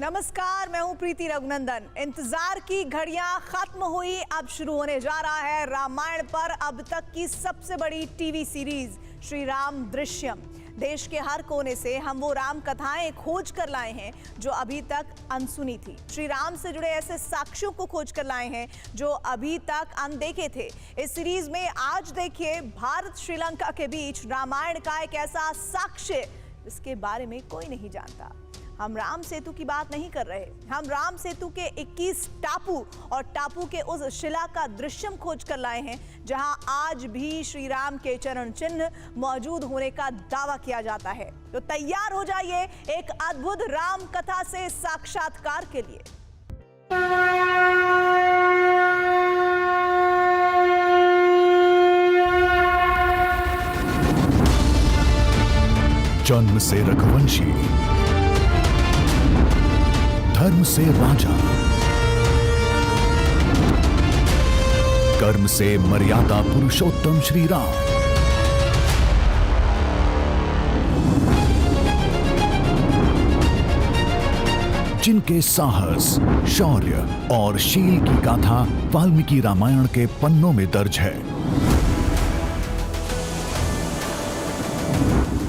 नमस्कार, मैं हूं प्रीति रघुनंदन। इंतजार की घड़ियां खत्म हुई, अब शुरू होने जा रहा है रामायण पर अब तक की सबसे बड़ी टीवी सीरीज श्री राम दृश्यम। देश के हर कोने से हम वो राम कथाएं खोज कर लाए हैं जो अभी तक अनसुनी थी। श्री राम से जुड़े ऐसे साक्ष्यों को खोज कर लाए हैं जो अभी तक अनदेखे थे। इस सीरीज में आज देखिए भारत श्रीलंका के बीच रामायण का एक ऐसा साक्ष्य जिसके बारे में कोई नहीं जानता। हम राम सेतु की बात नहीं कर रहे, हम राम सेतु के 21 टापू और टापू के उस शिला का दृश्यम खोज कर लाए हैं जहां आज भी श्री राम के चरण चिन्ह मौजूद होने का दावा किया जाता है। तो तैयार हो जाइए एक अद्भुत राम कथा से साक्षात्कार के लिए। जन्म से रघुवंशी, धर्म से राजा, कर्म से मर्यादा पुरुषोत्तम श्री राम। जिनके साहस, शौर्य और शील की गाथा वाल्मीकि रामायण के पन्नों में दर्ज है।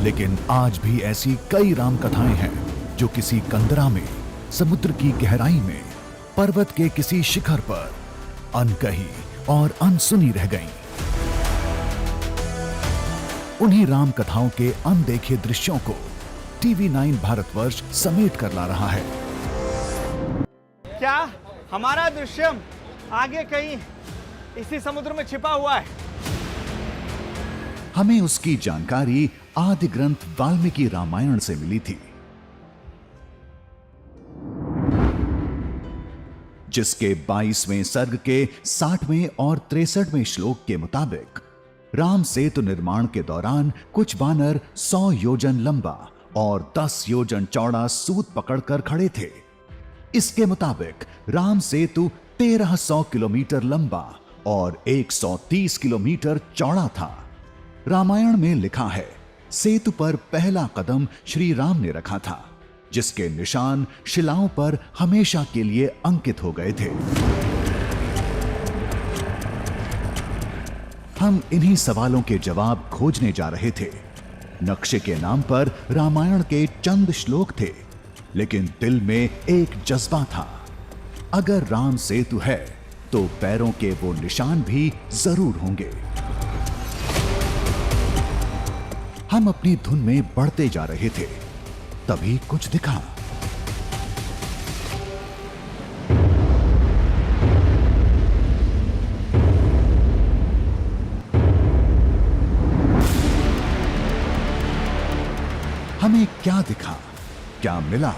लेकिन आज भी ऐसी कई राम कथाएं हैं जो किसी कंदरा में, समुद्र की गहराई में, पर्वत के किसी शिखर पर अनकही और अनसुनी रह गईं। उन्हीं राम कथाओं के अनदेखे दृश्यों को TV9 भारतवर्ष समेट कर ला रहा है। क्या हमारा दृश्यम आगे कहीं इसी समुद्र में छिपा हुआ है? हमें उसकी जानकारी आदि ग्रंथ वाल्मीकि रामायण से मिली थी, जिसके 22वें सर्ग के 60वें और 63वें श्लोक के मुताबिक राम सेतु निर्माण के दौरान कुछ वानर 100 योजन लंबा और 10 योजन चौड़ा सूत पकड़कर खड़े थे। इसके मुताबिक राम सेतु 1300 किलोमीटर लंबा और 130 किलोमीटर चौड़ा था। रामायण में लिखा है, सेतु पर पहला कदम श्री राम ने रखा था, जिसके निशान शिलाओं पर हमेशा के लिए अंकित हो गए थे। हम इन्हीं सवालों के जवाब खोजने जा रहे थे। नक्शे के नाम पर रामायण के चंद श्लोक थे, लेकिन दिल में एक जज्बा था। अगर राम सेतु है तो पैरों के वो निशान भी जरूर होंगे। हम अपनी धुन में बढ़ते जा रहे थे, तभी कुछ दिखा। हमें क्या दिखा, क्या मिला,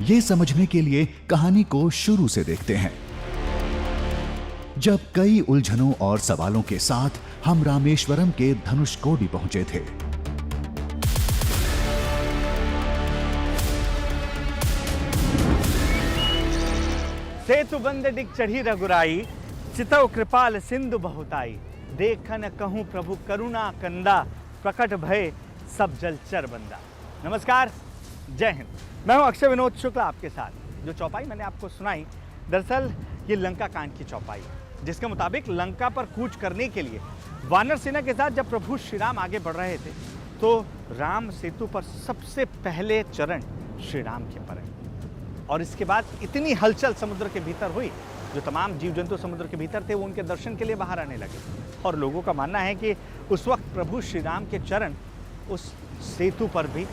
ये समझने के लिए कहानी को शुरू से देखते हैं। जब कई उलझनों और सवालों के साथ हम रामेश्वरम के धनुषकोडी पहुंचे थे। सेतु बंद डिग चढ़ी रघुराई, चितव कृपाल सिंधु बहुताई। देखन कहूं प्रभु करुणा कंदा, प्रकट भय सब जलचर बंदा। नमस्कार, जय हिंद। मैं हूं अक्षय विनोद शुक्ला आपके साथ। जो चौपाई मैंने आपको सुनाई, दरअसल ये लंका कांड की चौपाई, जिसके मुताबिक लंका पर कूच करने के लिए वानर सेना के साथ जब प्रभु श्री राम आगे बढ़ रहे थे तो राम सेतु पर सबसे पहले चरण श्री राम के पड़े। और इसके बाद इतनी हलचल समुद्र के भीतर हुई, जो तमाम जीव जंतु समुद्र के भीतर थे वो उनके दर्शन के लिए बाहर आने लगे। और लोगों का मानना है कि उस वक्त प्रभु श्री राम के चरण उस सेतु पर भी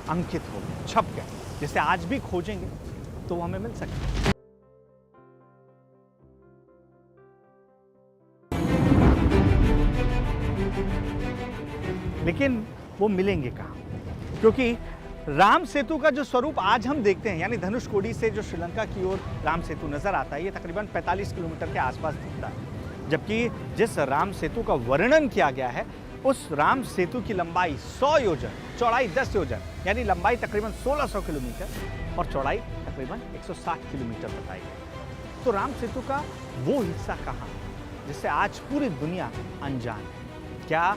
अंकित हो गए, छप गए, जिसे आज भी खोजेंगे तो वो हमें मिल सकते। लेकिन वो मिलेंगे कहाँ? क्योंकि राम सेतु का जो स्वरूप आज हम देखते हैं, यानी धनुषकोडी से जो श्रीलंका की ओर राम सेतु नजर आता है, ये तकरीबन 45 किलोमीटर के आसपास दिखता है। जबकि जिस राम सेतु का वर्णन किया गया है, उस राम सेतु की लंबाई 100 योजन, चौड़ाई 10 योजन, यानी लंबाई तकरीबन 1600 किलोमीटर और चौड़ाई तकरीबन 160 किलोमीटर बताई गई। तो राम सेतु का वो हिस्सा कहाँ जिससे आज पूरी दुनिया अनजान है? क्या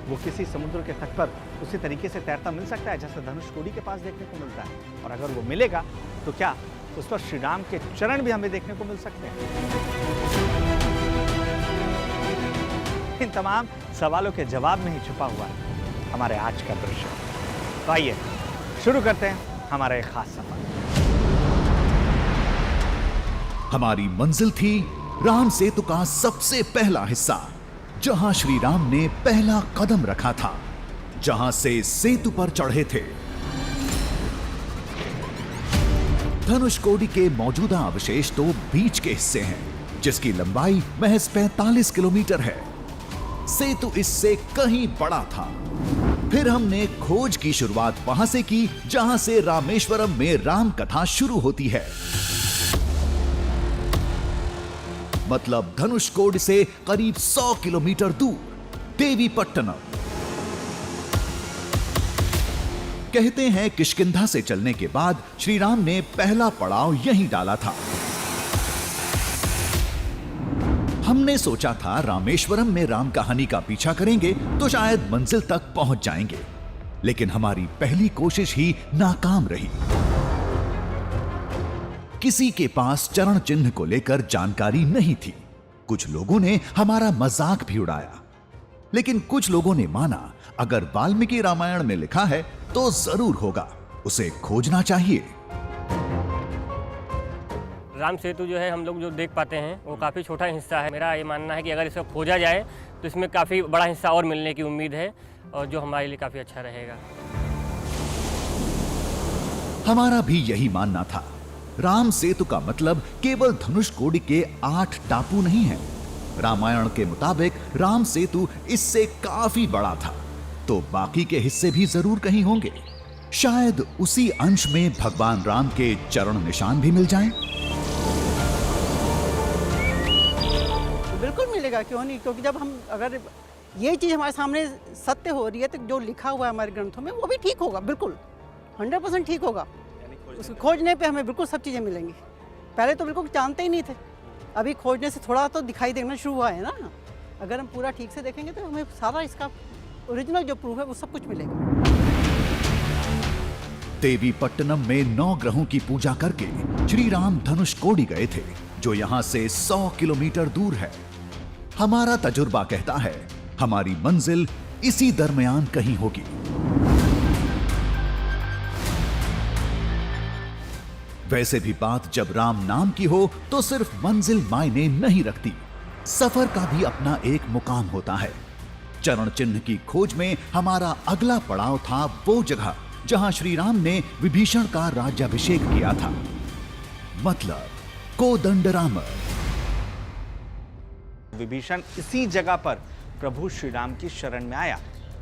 वो किसी समुद्र के तट पर उसी तरीके से तैरता मिल सकता है जैसे धनुषकोडी के पास देखने को मिलता है? और अगर वो मिलेगा तो क्या उस पर श्री राम के चरण भी हमें देखने को मिल सकते हैं। इन तमाम सवालों के जवाब में ही छुपा हुआ है हमारे आज का दृश्य। तो आइए शुरू करते हैं हमारा एक खास सफर। हमारी मंजिल थी राम सेतु का सबसे पहला हिस्सा, जहां श्री राम ने पहला कदम रखा था, जहां से सेतु पर चढ़े थे। धनुषकोडी के मौजूदा अवशेष तो बीच के हिस्से हैं, जिसकी लंबाई महज 45 किलोमीटर है। सेतु इससे कहीं बड़ा था। फिर हमने खोज की शुरुआत वहां से की, जहां से रामेश्वरम में राम कथा शुरू होती है। मतलब धनुषकोडी से करीब 100 किलोमीटर दूर देवीपट्टनम। कहते हैं किष्किंधा से चलने के बाद श्री राम ने पहला पड़ाव यहीं डाला था। हमने सोचा था रामेश्वरम में राम कहानी का पीछा करेंगे तो शायद मंजिल तक पहुंच जाएंगे, लेकिन हमारी पहली कोशिश ही नाकाम रही। किसी के पास चरण चिन्ह को लेकर जानकारी नहीं थी। कुछ लोगों ने हमारा मजाक भी उड़ाया, लेकिन कुछ लोगों ने माना अगर वाल्मीकि रामायण में लिखा है तो जरूर होगा, उसे खोजना चाहिए। राम सेतु जो है हम लोग जो देख पाते हैं वो काफ़ी छोटा हिस्सा है। मेरा ये मानना है कि अगर इसे खोजा जाए तो इसमें काफ़ी बड़ा हिस्सा और मिलने की उम्मीद है, और जो हमारे लिए काफ़ी अच्छा रहेगा। हमारा भी यही मानना था। राम सेतु का मतलब केवल धनुषकोडी के 8 टापू नहीं है। रामायण के मुताबिक राम सेतु इससे काफी बड़ा था, तो बाकी के हिस्से भी जरूर कहीं होंगे। शायद उसी अंश में भगवान राम के चरण निशान भी मिल जाएं। बिल्कुल मिलेगा, क्यों नहीं? क्योंकि जब हम अगर ये चीज़ हमारे सामने सत्य हो रही है तो जो लिखा हुआ है हमारे ग्रंथों में वो भी ठीक होगा, बिल्कुल 100% ठीक होगा। उसको खोजने पे हमें बिल्कुल सब चीज़ें मिलेंगी। पहले तो बिल्कुल जानते ही नहीं थे, अभी खोजने से थोड़ा तो दिखाई देना शुरू हुआ है ना। अगर हम पूरा ठीक से देखेंगे तो हमें सारा इसका ओरिजिनल जो प्रूफ है वो सब कुछ मिलेगा। देवीपट्टनम में 9 ग्रहों की पूजा करके श्री राम धनुषकोडी गए थे, जो यहां से 100 किलोमीटर दूर है। हमारा तजुर्बा कहता है हमारी मंजिल इसी दरमियान कहीं होगी। वैसे भी बात जब राम नाम की हो तो सिर्फ मंजिल मायने नहीं रखती, सफर का भी अपना एक मुकाम होता है। चरण चिन्ह की खोज में हमारा अगला पड़ाव था वो जगह जहां श्री राम ने विभीषण का राज्याभिषेक किया था, मतलब कोदंडराम। विभीषण इसी जगह पर प्रभु श्री राम की शरण में आया।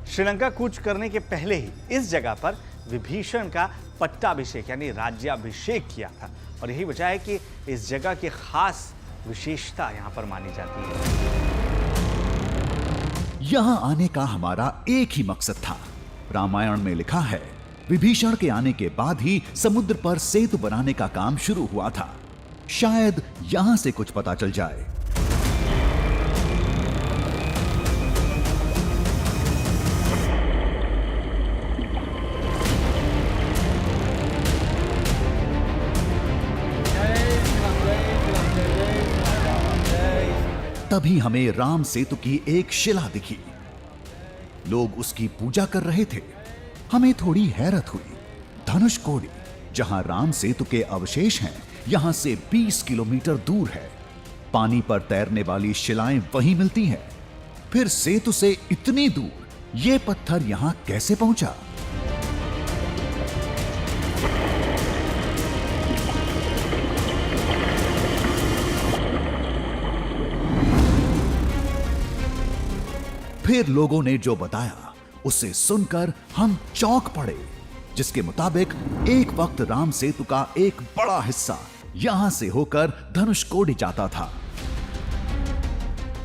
श्रीलंका कूच करने के पहले ही इस जगह पर विभीषण का पट्टाभिषेक यानी राज्याभिषेक किया था, और यही वजह है कि इस जगह की खास विशेषता यहां पर मानी जाती है। यहां आने का हमारा एक ही मकसद था। रामायण में लिखा है विभीषण के आने के बाद ही समुद्र पर सेतु बनाने का काम शुरू हुआ था। शायद यहां से कुछ पता चल जाए। तभी हमें राम सेतु की एक शिला दिखी। लोग उसकी पूजा कर रहे थे। हमें थोड़ी हैरत हुई। धनुषकोडी, जहां राम सेतु के अवशेष हैं, यहां से 20 किलोमीटर दूर है। पानी पर तैरने वाली शिलाएं वहीं मिलती हैं। फिर सेतु से इतनी दूर ये पत्थर यहां कैसे पहुंचा? फिर लोगों ने जो बताया उसे सुनकर हम चौंक पड़े, जिसके मुताबिक एक वक्त राम सेतु का एक बड़ा हिस्सा यहां से होकर धनुषकोडी जाता था।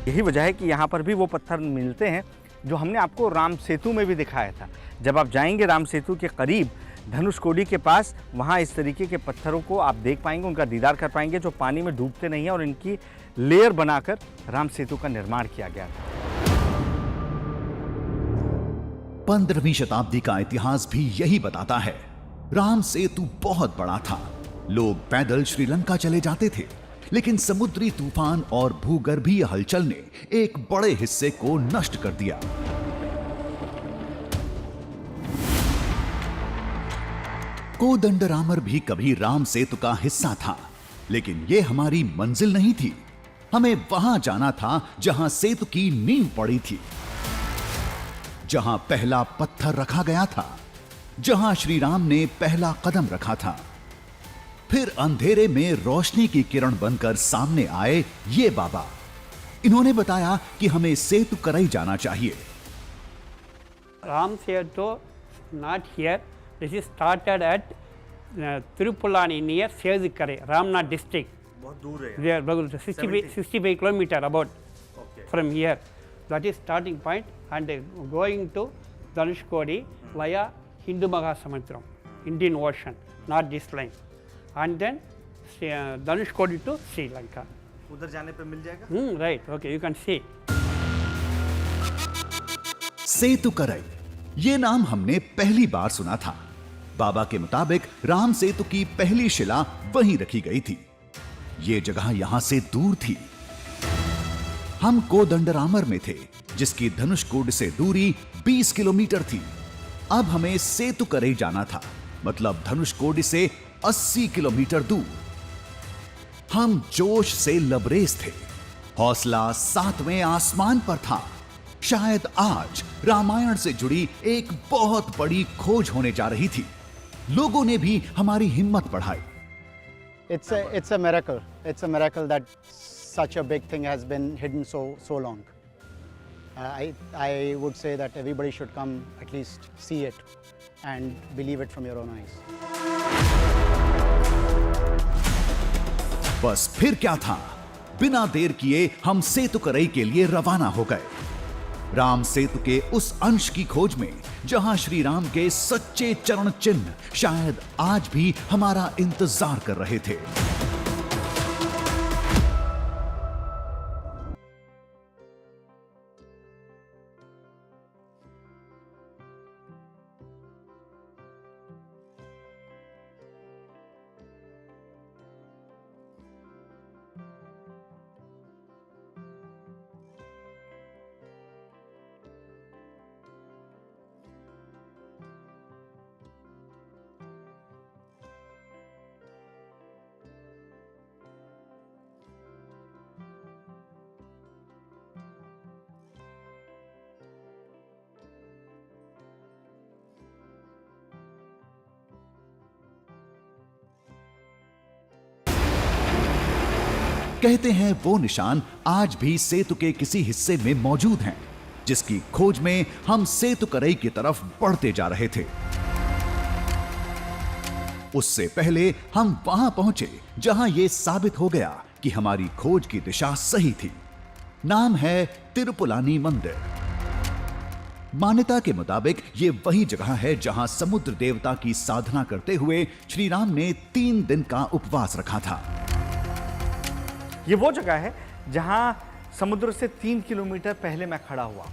यही वजह है कि यहाँ पर भी वो पत्थर मिलते हैं जो हमने आपको राम सेतु में भी दिखाया था। जब आप जाएंगे राम सेतु के करीब धनुषकोडी के पास, वहाँ इस तरीके के पत्थरों को आप देख पाएंगे, उनका दीदार कर पाएंगे, जो पानी में डूबते नहीं हैं, और इनकी लेयर बनाकर राम सेतु का निर्माण किया गया था। 15वीं शताब्दी का इतिहास भी यही बताता है। राम सेतु बहुत बड़ा था, लोग पैदल श्रीलंका चले जाते थे, लेकिन समुद्री तूफान और भूगर्भीय हलचल ने एक बड़े हिस्से को नष्ट कर दिया। कोदंडरामर भी कभी राम सेतु का हिस्सा था, लेकिन यह हमारी मंजिल नहीं थी। हमें वहां जाना था जहां सेतु की नींव पड़ी थी, जहां पहला पत्थर रखा गया था, जहां श्री राम ने पहला कदम रखा था। फिर अंधेरे में रोशनी की किरण बनकर सामने आए ये बाबा। इन्होंने बताया कि हमें सेतु करई जाना चाहिए। Ram Setu, not here. This is started at Tirupulani near Sezhikare, Ramnath district. बहुत दूर है। They are 65 kilometer about from here. That is starting point, and going to Dhanushkodi via Hindu Mahasamudram, Indian Ocean, not this line. And then Dhanushkodi to Sri Lanka. उधर जाने पे मिल जाएगा? Right, okay, you can see. सेतु करई, ये नाम हमने पहली बार सुना था। बाबा के मुताबिक राम सेतु की पहली शिला वहीं रखी गई थी। ये जगह यहां से दूर थी। हम कोदंडरामर में थे, जिसकी धनुषकोडी से दूरी 20 किलोमीटर थी। अब हमें सेतु करई जाना था, मतलब धनुषकोडी से 80 किलोमीटर दूर। हम जोश से लबरेज थे। हौसला 7वें आसमान पर था। शायद आज रामायण से जुड़ी एक बहुत बड़ी खोज होने जा रही थी। लोगों ने भी हमारी हिम्मत बढ़ाई। It's a miracle. It's a miracle that such a big thing has been hidden so long. I would say that everybody should come at least see it and believe it from your own eyes. बस फिर क्या था, बिना देर किए हम सेतु करई के लिए रवाना हो गए। राम सेतु के उस अंश की खोज में जहां श्री राम के सच्चे चरण चिन्ह शायद आज भी हमारा इंतजार कर रहे थे। कहते हैं वो निशान आज भी सेतु के किसी हिस्से में मौजूद हैं, जिसकी खोज में हम सेतु करई की तरफ बढ़ते जा रहे थे। उससे पहले हम वहां पहुंचे जहां यह साबित हो गया कि हमारी खोज की दिशा सही थी। नाम है तिरुपुलानी मंदिर। मान्यता के मुताबिक ये वही जगह है जहां समुद्र देवता की साधना करते हुए श्री राम ने 3 दिन का उपवास रखा था। ये वो जगह है जहां समुद्र से 3 किलोमीटर पहले मैं खड़ा हुआ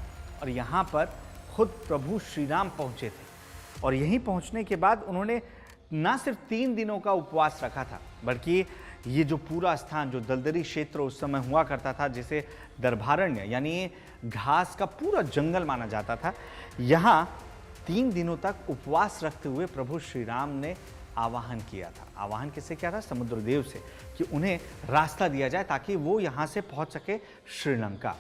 और यहां पर खुद प्रभु श्री राम पहुंचे थे। और यहीं पहुंचने के बाद उन्होंने ना सिर्फ 3 दिनों का उपवास रखा था, बल्कि ये जो पूरा स्थान, जो दलदली क्षेत्र उस समय हुआ करता था, जिसे दरभारण्य यानी घास का पूरा जंगल माना जाता था, यहाँ 3 दिनों तक उपवास रखते हुए प्रभु श्री राम ने आवाहन किया था। आवाहन किससे किया था? समुद्र देव से, कि उन्हें रास्ता दिया जाए ताकि वो यहां से पहुंच सके श्रीलंका।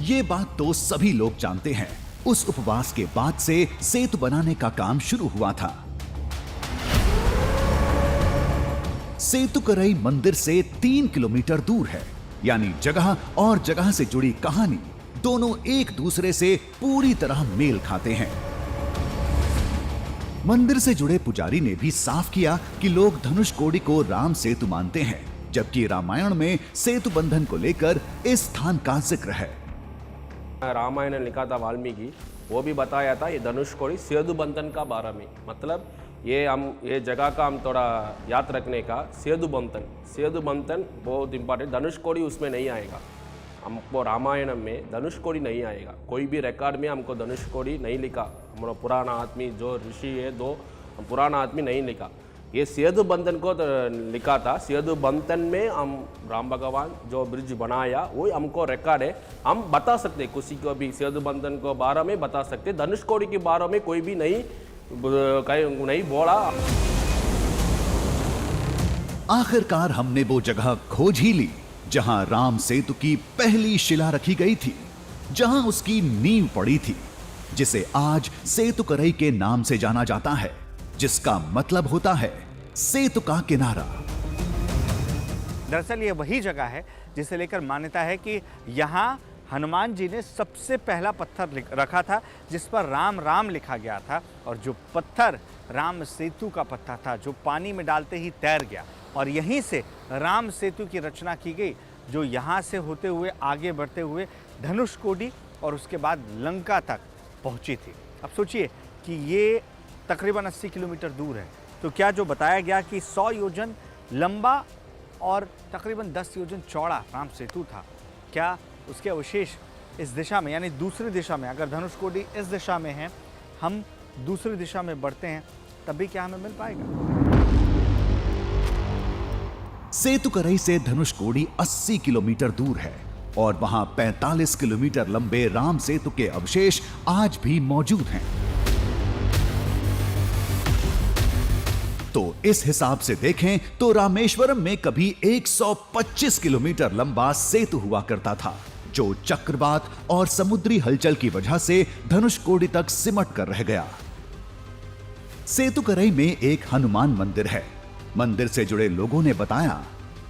ये बात तो सभी लोग जानते हैं। उस उपवास के बाद से सेतु बनाने का काम शुरू हुआ था। सेतु करई मंदिर से 3 किलोमीटर दूर है, यानी जगह और जगह से जुड़ी कहानी दोनों एक दूसरे से पूरी तरह मेल खाते हैं। मंदिर से जुड़े पुजारी ने भी साफ किया कि लोग धनुषकोडी को राम सेतु मानते हैं, जबकि रामायण में सेतु बंधन को लेकर इस स्थान का जिक्र है। रामायण लिखा था वाल्मीकि, वो भी बताया था ये धनुषकोडी सेतु बंधन का बारे में। मतलब ये जगह का हम थोड़ा याद रखने का, सेतु बंधन बहुत इंपॉर्टेंट। धनुषकोडी उसमें नहीं आएगा, हमको रामायण में धनुषकोडी नहीं आएगा। कोई भी रिकॉर्ड में हमको धनुषकोडी नहीं लिखा। हमारा पुराना आदमी जो ऋषि है, पुराना आदमी नहीं लिखा, ये सेतु बंधन को लिखा था। सेतु बंधन में हम राम भगवान जो ब्रिज बनाया वो हमको रिकॉर्ड है, हम बता सकते किसी को भी सेतु बंधन को बारे में बता सकते। धनुषकोडी के बारे में कोई भी नहीं बोला। आखिरकार हमने वो जगह खोज ही ली जहां राम सेतु की पहली शिला रखी गई थी, जहां उसकी नींव पड़ी थी, जिसे आज सेतुकरई के नाम से जाना जाता है, जिसका मतलब होता है सेतु का किनारा। दरअसल ये वही जगह है जिसे लेकर मान्यता है कि यहाँ हनुमान जी ने सबसे पहला पत्थर रखा था जिस पर राम राम लिखा गया था, और जो पत्थर राम सेतु का पत्थर था जो पानी में डालते ही तैर गया, और यहीं से राम सेतु की रचना की गई जो यहाँ से होते हुए आगे बढ़ते हुए धनुषकोडी और उसके बाद लंका तक पहुँची थी। अब सोचिए कि ये तकरीबन 80 किलोमीटर दूर है, तो क्या जो बताया गया कि 100 योजन लंबा और तकरीबन 10 योजन चौड़ा राम सेतु था, क्या उसके अवशेष इस दिशा में, यानी दूसरी दिशा में, अगर धनुषकोडी इस दिशा में है, हम दूसरी दिशा में बढ़ते हैं, तभी क्या हमें मिल पाएगा? सेतुकरई से धनुषकोडी 80 किलोमीटर दूर है और वहां 45 किलोमीटर लंबे राम सेतु के अवशेष आज भी मौजूद हैं। तो इस हिसाब से देखें तो रामेश्वरम में कभी 125 किलोमीटर लंबा सेतु हुआ करता था, जो चक्रवात और समुद्री हलचल की वजह से धनुषकोडी तक सिमट कर रह गया। सेतुकरई में एक हनुमान मंदिर है। मंदिर से जुड़े लोगों ने बताया,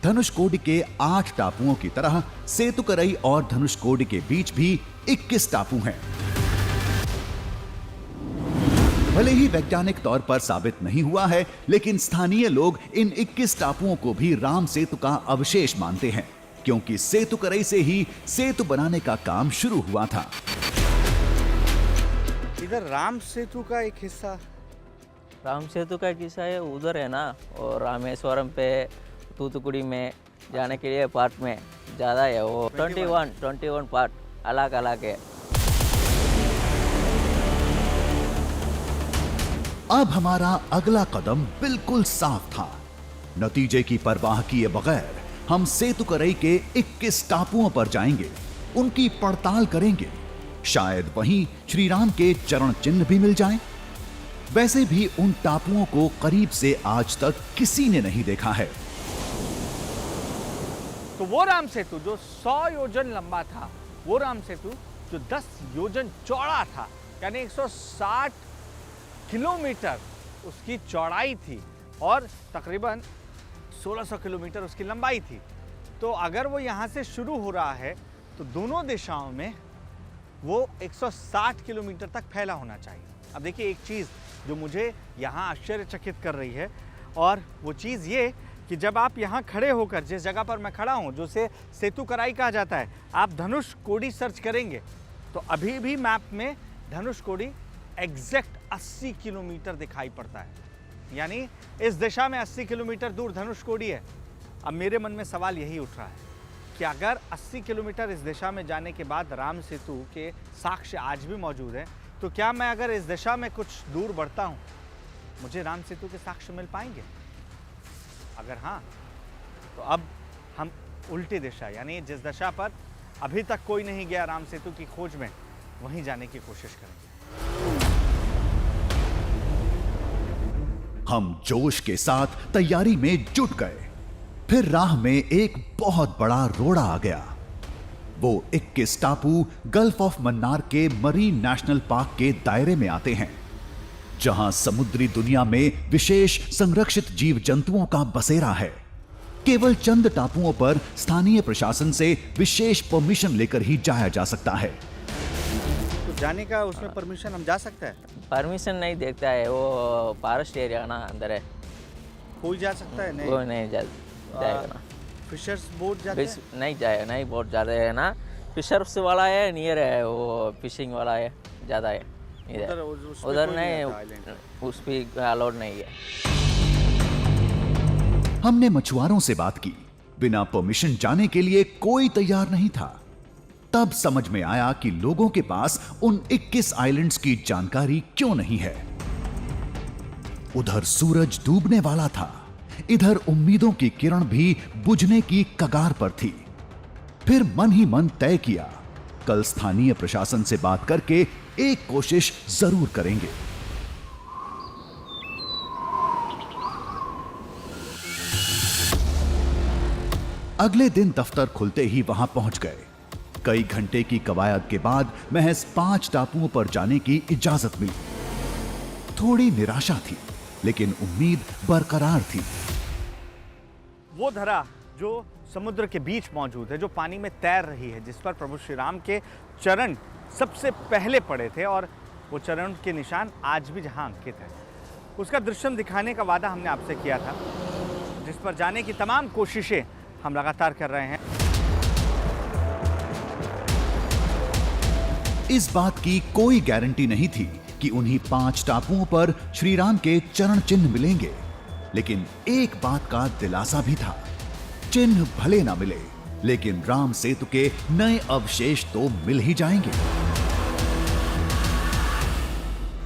धनुषकोडी के 8 टापुओं की तरह सेतुकरई और धनुषकोडी के बीच भी 21 टापू हैं। भले ही वैज्ञानिक तौर पर साबित नहीं हुआ है, लेकिन स्थानीय लोग इन 21 टापुओं को भी राम सेतु का अवशेष मानते हैं, क्योंकि सेतुकरई से ही सेतु बनाने का काम शुरू हुआ था। इधर राम सेतु का एक हिस्सा, राम सेतु का किस्सा है उधर है ना, और रामेश्वरम पे तूतुकुड़ी में जाने के लिए पार्ट में ज़्यादा है, वो 21 पार्ट अलग अलग है। अब हमारा अगला कदम बिल्कुल साफ था। नतीजे की परवाह किए बगैर हम सेतुकरई के 21 टापुओं पर जाएंगे, उनकी पड़ताल करेंगे। शायद वहीं श्री राम के चरण चिन्ह भी मिल जाएं। वैसे भी उन टापुओं को करीब से आज तक किसी ने नहीं देखा है। तो वो राम सेतु जो 100 योजन लंबा था, वो राम सेतु जो 10 योजन चौड़ा था, यानी 160 किलोमीटर उसकी चौड़ाई थी और तकरीबन 1600 किलोमीटर उसकी लंबाई थी। तो अगर वो यहाँ से शुरू हो रहा है तो दोनों दिशाओं में वो 160 किलोमीटर तक फैला होना चाहिए। अब देखिए, एक चीज़ जो मुझे यहाँ आश्चर्यचकित कर रही है, और वो चीज़ ये कि जब आप यहाँ खड़े होकर, जिस जगह पर मैं खड़ा हूँ, जो से सेतुकरई कहा जाता है, आप धनुषकोडी सर्च करेंगे तो अभी भी मैप में धनुषकोडी एग्जैक्ट 80 किलोमीटर दिखाई पड़ता है, यानी इस दिशा में 80 किलोमीटर दूर धनुषकोडी है। अब मेरे मन में सवाल यही उठ रहा है कि अगर 80 किलोमीटर इस दिशा में जाने के बाद राम सेतु के साक्ष्य आज भी मौजूद हैं, तो क्या मैं अगर इस दिशा में कुछ दूर बढ़ता हूँ, मुझे राम सेतु के साक्ष्य मिल पाएंगे? अगर हाँ, तो अब हम उल्टी दिशा, यानी जिस दिशा पर अभी तक कोई नहीं गया राम सेतु की खोज में, वहीं जाने की कोशिश करेंगे। हम जोश के साथ तैयारी में जुट गए। फिर राह में एक बहुत बड़ा रोड़ा आ गया। वो 21 टापू गल्फ ऑफ मन्नार के मरीन नेशनल पार्क के दायरे में आते हैं, जहां समुद्री दुनिया में विशेष संरक्षित जीव जंतुओं का बसेरा है। केवल चंद टापुओं पर स्थानीय प्रशासन से विशेष परमिशन लेकर ही जाया जा सकता है। तो जाने का उसमें परमिशन हम जा सकते हैं? परमिशन नहीं देखता है, वो फॉरेस्ट एरिया ना अंदर है, कोई जा सकता है? नहीं, वो नहीं जाएगा ना। फिशर्स बोट जाते हैं? नहीं जाएगा, नहीं बोट ज़्यादा है ना, फिशर्स वाला है, नियर है, वो फिशिंग वाला है, ज़्यादा है इधर। उधर नहीं, उस पर अलाउड नहीं है। हमने मछुआरों से बात की। बिना परमिशन जाने के लिए कोई तैयार नहीं था। तब समझ में आया कि लोगों के पास उन 21 आइलैंड्स की जानकारी क्यों नहीं है। उधर सूरज डूबने वाला था, इधर उम्मीदों की किरण भी बुझने की कगार पर थी। फिर मन ही मन तय किया, कल स्थानीय प्रशासन से बात करके एक कोशिश जरूर करेंगे। अगले दिन दफ्तर खुलते ही वहां पहुंच गए। कई घंटे की कवायद के बाद महज 5 टापुओं पर जाने की इजाजत मिली। थोड़ी निराशा थी, लेकिन उम्मीद बरकरार थी। वो धरा जो समुद्र के बीच मौजूद है, जो पानी में तैर रही है, जिस पर प्रभु श्री राम के चरण सबसे पहले पड़े थे, और वो चरण के निशान आज भी जहां अंकित है, उसका दृश्यम दिखाने का वादा हमने आपसे किया था, जिस पर जाने की तमाम कोशिशें हम लगातार कर रहे हैं। इस बात की कोई गारंटी नहीं थी कि उन्हीं 5 टापुओं पर श्री राम के चरण चिन्ह मिलेंगे, लेकिन एक बात का दिलासा भी था, चिन्ह भले ना मिले, लेकिन राम सेतु के नए अवशेष तो मिल ही जाएंगे।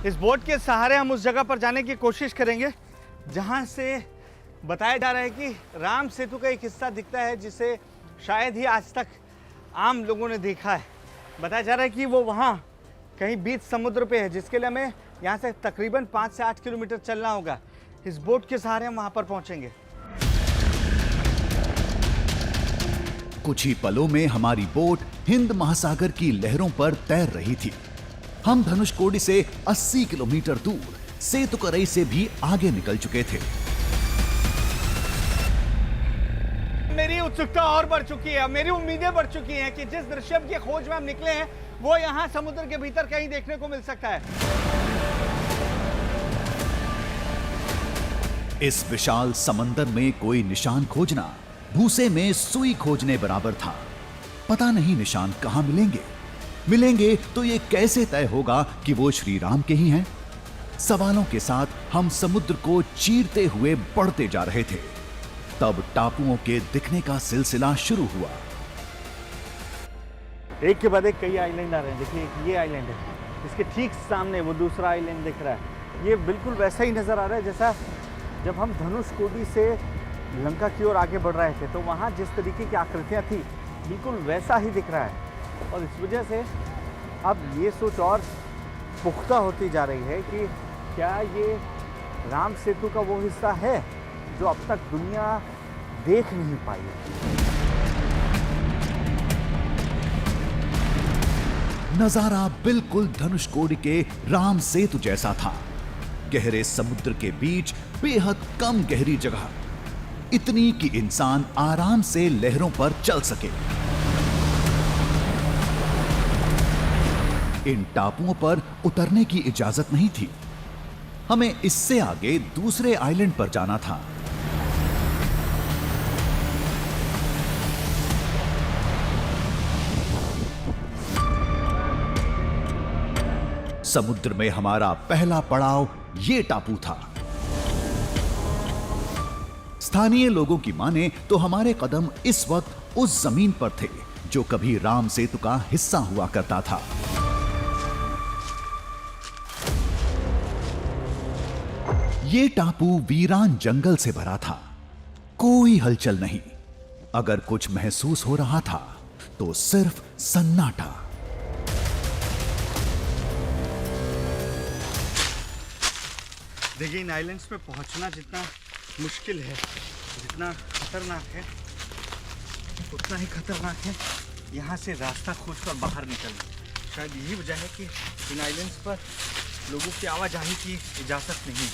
इस बोट के सहारे हम उस जगह पर जाने की कोशिश करेंगे जहां से बताया जा रहा है कि राम सेतु का एक हिस्सा दिखता है, जिसे शायद ही आज तक आम लोगों ने देखा है। बताया जा रहा है कि वो वहाँ कहीं बीच समुद्र पे है, जिसके लिए हमें यहाँ से तकरीबन 5 से 8 किलोमीटर चलना होगा। इस बोट के सहारे हम वहाँ पर पहुँचेंगे। कुछ ही पलों में हमारी बोट हिंद महासागर की लहरों पर तैर रही थी। हम धनुषकोडी से 80 किलोमीटर दूर सेतुकरई से भी आगे निकल चुके थे। मेरी उत्सुकता और बढ़ चुकी है, मेरी उम्मीदें बढ़ चुकी हैं कि जिस दृश्य की खोज में हम निकले हैं, वो यहाँ समुद्र के भीतर कहीं देखने को मिल सकता है। इस विशाल समंदर में कोई निशान खोजना भूसे में सुई खोजने बराबर था। पता नहीं निशान कहां मिलेंगे तो ये कैसे तय होगा कि वो श्री राम के ही हैं? सवालों के साथ हम समुद्र को चीरते हुए बढ़ते जा रहे थे। तब टापुओं के दिखने का सिलसिला शुरू हुआ। एक के बाद एक कई आइलैंड आ रहे हैं। देखिए ये आइलैंड है, इसके ठीक सामने वो दूसरा आइलैंड दिख रहा है। ये बिल्कुल वैसा ही नज़र आ रहा है जैसा जब हम धनुषकोडी से लंका की ओर आगे बढ़ रहे थे, तो वहाँ जिस तरीके की आकृतियाँ थी, बिल्कुल वैसा ही दिख रहा है। और इस वजह से अब ये सोच और पुख्ता होती जा रही है कि क्या ये राम सेतु का वो हिस्सा है जो अब तक दुनिया देख नहीं पाई है। नजारा बिल्कुल धनुषकोडी के राम सेतु जैसा था। गहरे समुद्र के बीच बेहद कम गहरी जगह, इतनी कि इंसान आराम से लहरों पर चल सके। इन टापुओं पर उतरने की इजाजत नहीं थी। हमें इससे आगे दूसरे आइलैंड पर जाना था। समुद्र में हमारा पहला पड़ाव ये टापू था। स्थानीय लोगों की माने तो हमारे कदम इस वक्त उस जमीन पर थे जो कभी राम सेतु का हिस्सा हुआ करता था। ये टापू वीरान जंगल से भरा था। कोई हलचल नहीं। अगर कुछ महसूस हो रहा था तो सिर्फ सन्नाटा। देखिए, इन आइलैंड्स पे पहुंचना जितना मुश्किल है, जितना खतरनाक है, उतना ही खतरनाक है यहाँ से रास्ता खोजकर बाहर निकलना। शायद यही वजह है कि इन आइलैंड्स पर लोगों की आवाजाही की इजाज़त नहीं है।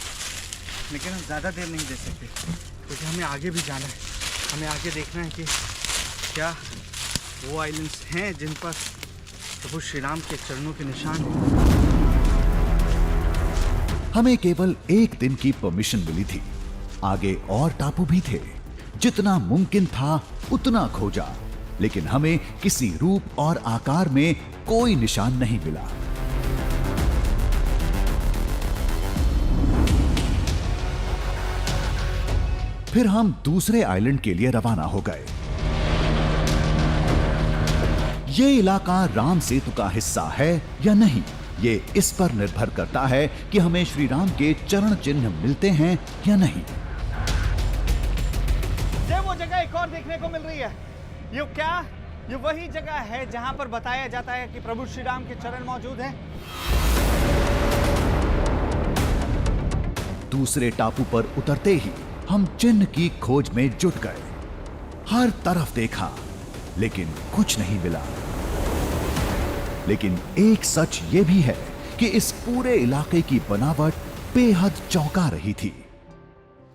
लेकिन हम ज़्यादा देर नहीं दे सकते, क्योंकि हमें आगे भी जाना है। हमें आगे देखना है कि क्या वो आइलैंड्स हैं जिन पर प्रभु श्री राम के चरणों के निशान हैं। हमें केवल एक दिन की परमिशन मिली थी। आगे और टापू भी थे। जितना मुमकिन था उतना खोजा, लेकिन हमें किसी रूप और आकार में कोई निशान नहीं मिला। फिर हम दूसरे आइलैंड के लिए रवाना हो गए। ये इलाका राम सेतु का हिस्सा है या नहीं, ये इस पर निर्भर करता है कि हमें श्री राम के चरण चिन्ह मिलते हैं या नहीं। ये वो जगह एक और देखने को मिल रही है। ये वही जगह है जहां पर बताया जाता है कि प्रभु श्री राम के चरण मौजूद हैं। दूसरे टापू पर उतरते ही हम चिन्ह की खोज में जुट गए। हर तरफ देखा लेकिन कुछ नहीं मिला। लेकिन एक सच ये भी है कि इस पूरे इलाके की बनावट बेहद चौंका रही थी।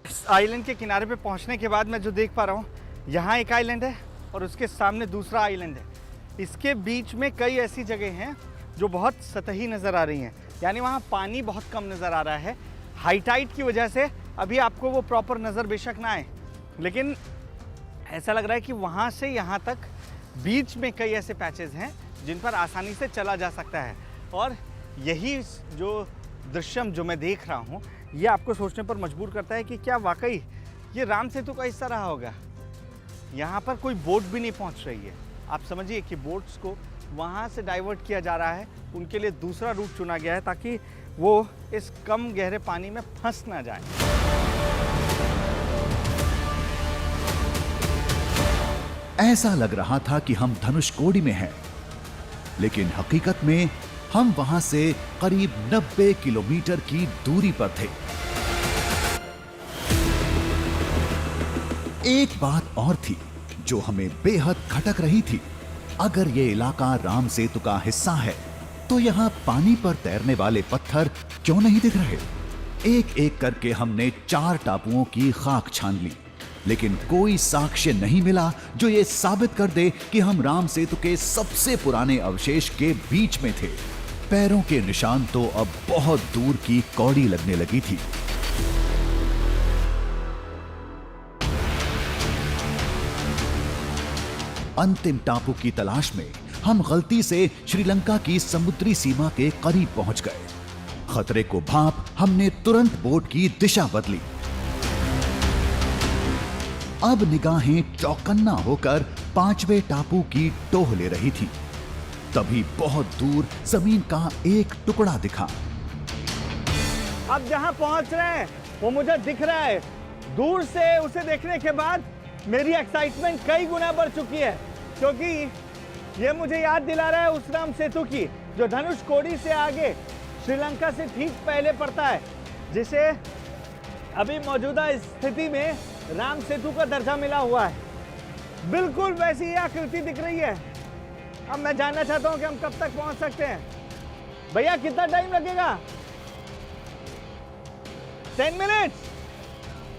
इस आइलैंड के किनारे पे पहुंचने के बाद मैं जो देख पा रहा हूँ, यहाँ एक आइलैंड है और उसके सामने दूसरा आइलैंड है। इसके बीच में कई ऐसी जगह हैं जो बहुत सतही नज़र आ रही हैं, यानी वहाँ पानी बहुत कम नज़र आ रहा है। हाई टाइड की वजह से अभी आपको वो प्रॉपर नज़र बेशक ना आए, लेकिन ऐसा लग रहा है कि वहाँ से यहाँ तक बीच में कई ऐसे पैचेस हैं जिन पर आसानी से चला जा सकता है। और यही जो दृश्यम जो मैं देख रहा हूँ, ये आपको सोचने पर मजबूर करता है कि क्या वाकई ये राम सेतु का हिस्सा रहा होगा। यहाँ पर कोई बोट भी नहीं पहुँच रही है। आप समझिए कि बोट्स को वहाँ से डाइवर्ट किया जा रहा है, उनके लिए दूसरा रूट चुना गया है ताकि वो इस कम गहरे पानी में फंस ना जाए। ऐसा लग रहा था कि हम धनुषकोडी में हैं, लेकिन हकीकत में हम वहां से करीब 90 किलोमीटर की दूरी पर थे। एक बात और थी जो हमें बेहद खटक रही थी। अगर ये इलाका राम सेतु का हिस्सा है तो यहाँ पानी पर तैरने वाले पत्थर क्यों नहीं दिख रहे? एक एक करके हमने 4 टापुओं की खाक छान ली, लेकिन कोई साक्ष्य नहीं मिला जो ये साबित कर दे कि हम राम सेतु के सबसे पुराने अवशेष के बीच में थे। पैरों के निशान तो अब बहुत दूर की कौड़ी लगने लगी थी। अंतिम टापू की तलाश में हम गलती से श्रीलंका की समुद्री सीमा के करीब पहुंच गए। खतरे को भांप हमने तुरंत बोट की दिशा बदली। अब निगाहें चौकन्ना होकर 5वें टापू की टोह ले रही थी। तभी बहुत दूर जमीन का एक टुकड़ा दिखा। अब जहां पहुंच रहे हैं वो मुझे दिख रहा है। दूर से उसे देखने के बाद मेरी एक्साइटमेंट कई गुना बढ़ चुकी है, क्योंकि ये मुझे याद दिला रहा है उस राम सेतु की जो धनुषकोडी से आगे श्रीलंका से ठीक पहले पड़ता है, जिसे अभी मौजूदा स्थिति में राम सेतु का दर्जा मिला हुआ है। बिल्कुल वैसी ही आकृति दिख रही है। अब मैं जानना चाहता हूं कि हम कब तक पहुंच सकते हैं। भैया कितना टाइम लगेगा? 10 मिनट्स?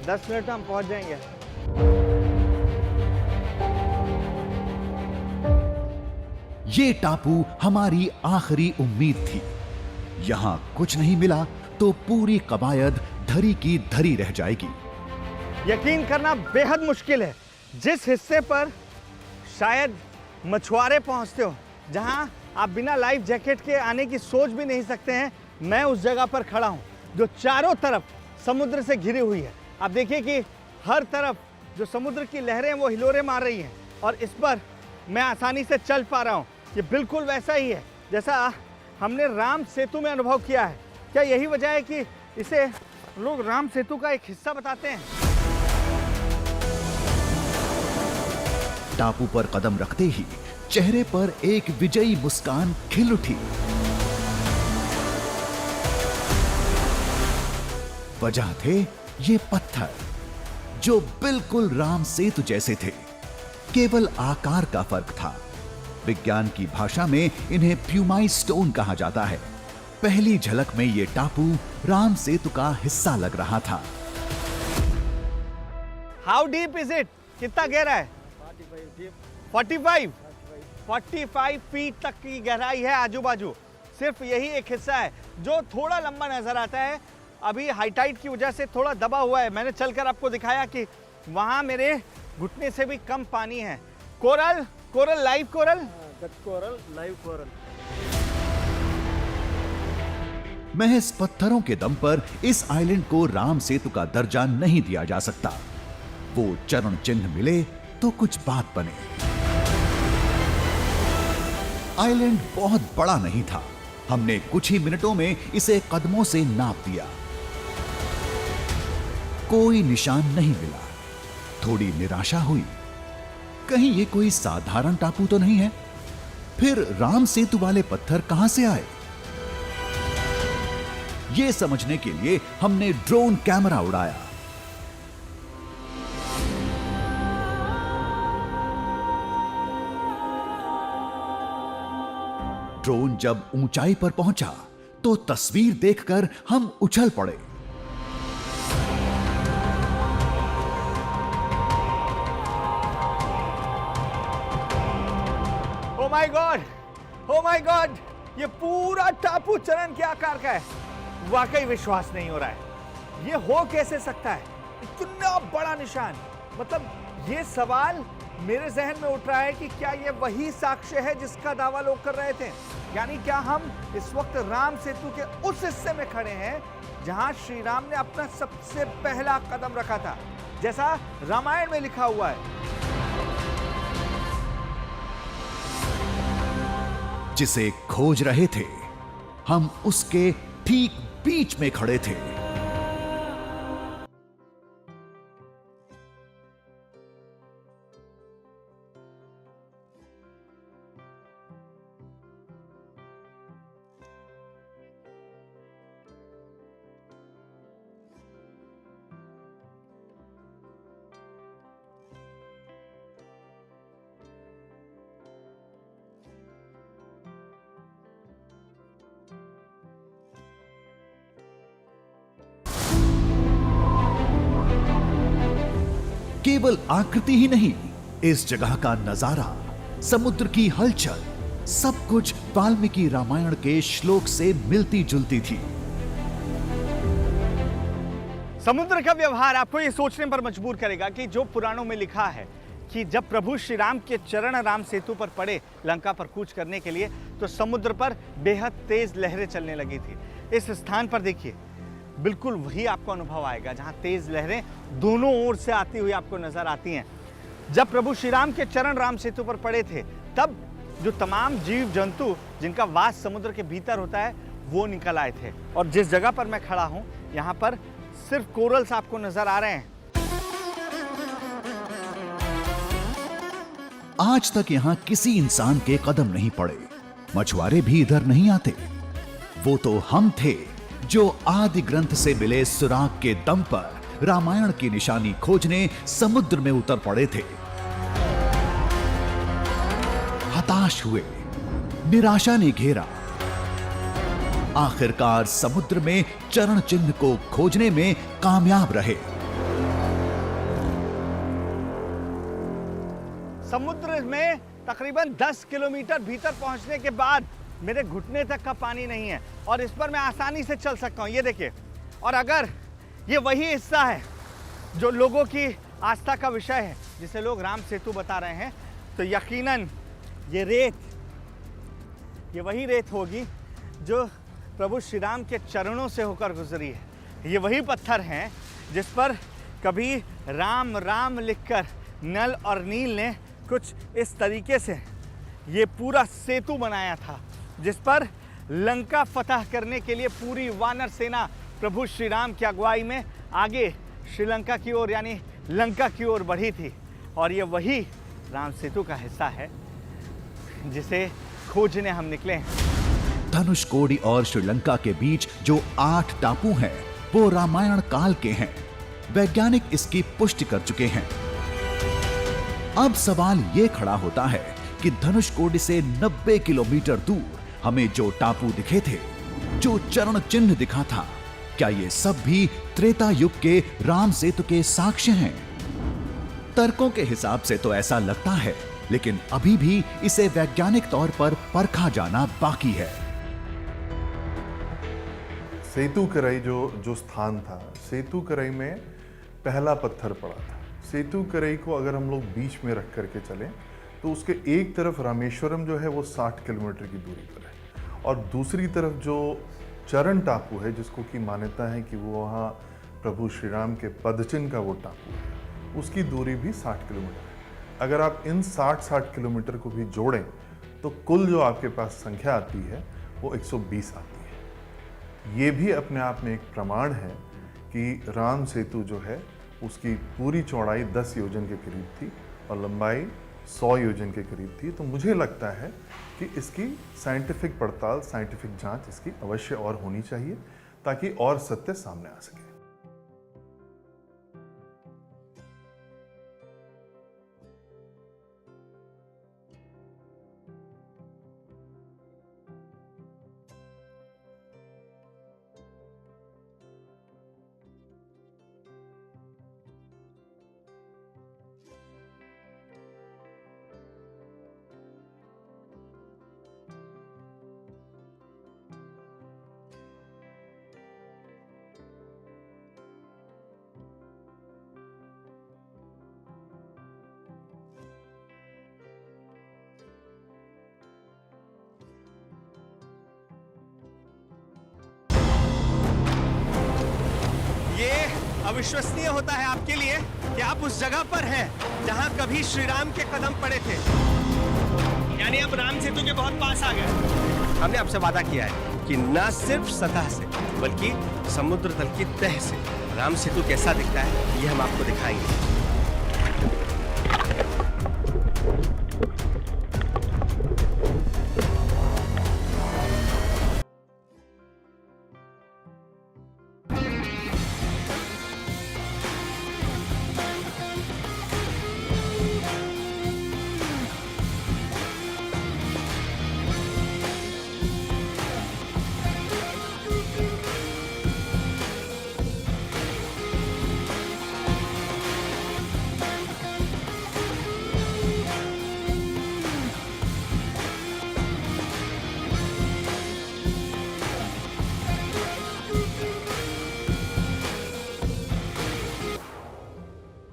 10 मिनट में हम पहुंच जाएंगे। ये टापू हमारी आखिरी उम्मीद थी। यहां कुछ नहीं मिला तो पूरी कवायद धरी की धरी रह जाएगी। यकीन करना बेहद मुश्किल है। जिस हिस्से पर शायद मछुआरे पहुंचते हो, जहां आप बिना लाइफ जैकेट के आने की सोच भी नहीं सकते हैं, मैं उस जगह पर खड़ा हूं जो चारों तरफ समुद्र से घिरी हुई है। आप देखिए कि हर तरफ जो समुद्र की लहरें वो हिलोरे मार रही हैं और इस पर मैं आसानी से चल पा रहा हूं। ये बिल्कुल वैसा ही है जैसा हमने राम सेतु में अनुभव किया है। क्या यही वजह है कि इसे लोग राम सेतु का एक हिस्सा बताते हैं? टापू पर कदम रखते ही चेहरे पर एक विजयी मुस्कान खिल उठी। वजह थे ये पत्थर जो बिल्कुल राम सेतु जैसे थे, केवल आकार का फर्क था। विज्ञान की भाषा में इन्हें प्यूमाई स्टोन कहा जाता है। पहली झलक में ये टापू राम सेतु का हिस्सा लग रहा था। How deep is it? कितना गहरा है? 45 फीट तक की गहराई है आजू बाजू। सिर्फ यही एक हिस्सा है जो थोड़ा लंबा नजर आता है। अभी हाई टाइड की वजह से थोड़ा दबा हुआ है। मैंने चलकर आपको दिखाया कि वहां मेरे घुटने से भी कम पानी है। Coral live coral live coral. महज पत्थरों के दम पर इस आइलैंड को राम सेतु का दर्जा नहीं दिया जा सकता। वो चरण चिन्ह मिले तो कुछ बात बने। आइलैंड बहुत बड़ा नहीं था, हमने कुछ ही मिनटों में इसे कदमों से नाप दिया। कोई निशान नहीं मिला। थोड़ी निराशा हुई, कहीं ये कोई साधारण टापू तो नहीं है। फिर राम सेतु वाले पत्थर कहां से आए? ये समझने के लिए हमने ड्रोन कैमरा उड़ाया। ड्रोन जब ऊंचाई पर पहुंचा तो तस्वीर देखकर हम उछल पड़े। ओ माय गॉड, ये पूरा टापू चरण के आकार का है। वाकई विश्वास नहीं हो रहा है। ये हो कैसे सकता है, इतना बड़ा निशान? मतलब ये सवाल मेरे जहन में उठ रहा है कि क्या ये वही साक्ष्य है जिसका दावा लोग कर रहे थे? यानी क्या हम इस वक्त राम सेतु के उस हिस्से में खड़े हैं जहां श्री राम ने अपना सबसे पहला कदम रखा था, जैसा रामायण में लिखा हुआ है? जिसे खोज रहे थे, हम उसके ठीक बीच में खड़े थे। केवल आकृति ही नहीं, इस जगह का नजारा, समुद्र की हलचल, सब कुछ वाल्मीकि रामायण के श्लोक से मिलती जुलती थी। समुद्र का व्यवहार आपको यह सोचने पर मजबूर करेगा कि जो पुराणों में लिखा है कि जब प्रभु श्री राम के चरण राम सेतु पर पड़े लंका पर कूच करने के लिए, तो समुद्र पर बेहद तेज लहरें चलने लगी थी। इस स्थान पर देखिए, बिल्कुल वही आपको अनुभव आएगा जहां तेज लहरें दोनों ओर से आती हुई आपको नजर आती हैं। जब प्रभु श्री राम के चरण राम सेतु पर पड़े थे, तब जो तमाम जीव जंतु जिनका वास समुद्र के भीतर होता है वो निकल आए थे। और जिस जगह पर मैं खड़ा हूं, यहां पर सिर्फ कोरल्स आपको नजर आ रहे हैं। आज तक यहां किसी इंसान के कदम नहीं पड़े, मछुआरे भी इधर नहीं आते। वो तो हम थे जो आदि ग्रंथ से मिले सुराग के दम पर रामायण की निशानी खोजने समुद्र में उतर पड़े थे। हताश हुए, निराशा ने घेरा। आखिरकार समुद्र में चरण चिन्ह को खोजने में कामयाब रहे। समुद्र में तकरीबन 10 किलोमीटर भीतर पहुंचने के बाद मेरे घुटने तक का पानी नहीं है और इस पर मैं आसानी से चल सकता हूं। ये देखिए, और अगर ये वही हिस्सा है जो लोगों की आस्था का विषय है, जिसे लोग राम सेतु बता रहे हैं, तो यकीनन ये रेत, ये वही रेत होगी जो प्रभु श्री राम के चरणों से होकर गुजरी है। ये वही पत्थर हैं जिस पर कभी राम राम लिखकर नल और नील ने कुछ इस तरीके से ये पूरा सेतु बनाया था, जिस पर लंका फतह करने के लिए पूरी वानर सेना प्रभु श्री राम की अगुवाई में आगे श्रीलंका की ओर यानी लंका की ओर बढ़ी थी। और ये वही राम सेतु का हिस्सा है जिसे खोजने हम निकले हैं। धनुषकोडी और श्रीलंका के बीच जो 8 टापू हैं, वो रामायण काल के हैं। वैज्ञानिक इसकी पुष्टि कर चुके हैं। अब सवाल ये खड़ा होता है कि धनुषकोडी से 90 किलोमीटर दूर हमें जो टापू दिखे थे, जो चरण चिन्ह दिखा था, क्या ये सब भी त्रेता युग के राम सेतु के साक्ष्य हैं? तर्कों के हिसाब से तो ऐसा लगता है, लेकिन अभी भी इसे वैज्ञानिक तौर पर परखा जाना बाकी है। सेतु कराई जो स्थान था, सेतु कराई में पहला पत्थर पड़ा था। सेतु कराई को अगर हम लोग बीच में रख करके चलें तो उसके एक तरफ रामेश्वरम जो है वो 60 किलोमीटर की दूरी पर है और दूसरी तरफ जो चरण टापू है, जिसको की मान्यता है कि वो वहाँ प्रभु श्री राम के पदचिन्ह का वो टापू है, उसकी दूरी भी 60 किलोमीटर है। अगर आप इन 60 किलोमीटर को भी जोड़ें तो कुल जो आपके पास संख्या आती है वो 120 आती है। ये भी अपने आप में एक प्रमाण है कि राम सेतु जो है उसकी पूरी चौड़ाई 10 योजन के करीब थी और लंबाई 100 योजन के करीब थी। तो मुझे लगता है कि इसकी साइंटिफिक पड़ताल, साइंटिफिक जांच इसकी अवश्य और होनी चाहिए ताकि और सत्य सामने आ सके। ये अविश्वसनीय होता है आपके लिए कि आप उस जगह पर हैं जहां कभी श्री राम के कदम पड़े थे, यानी अब राम सेतु के बहुत पास आ गए। हमने आपसे वादा किया है कि न सिर्फ सतह से बल्कि समुद्र तल की तह से राम सेतु कैसा दिखता है ये हम आपको दिखाएंगे।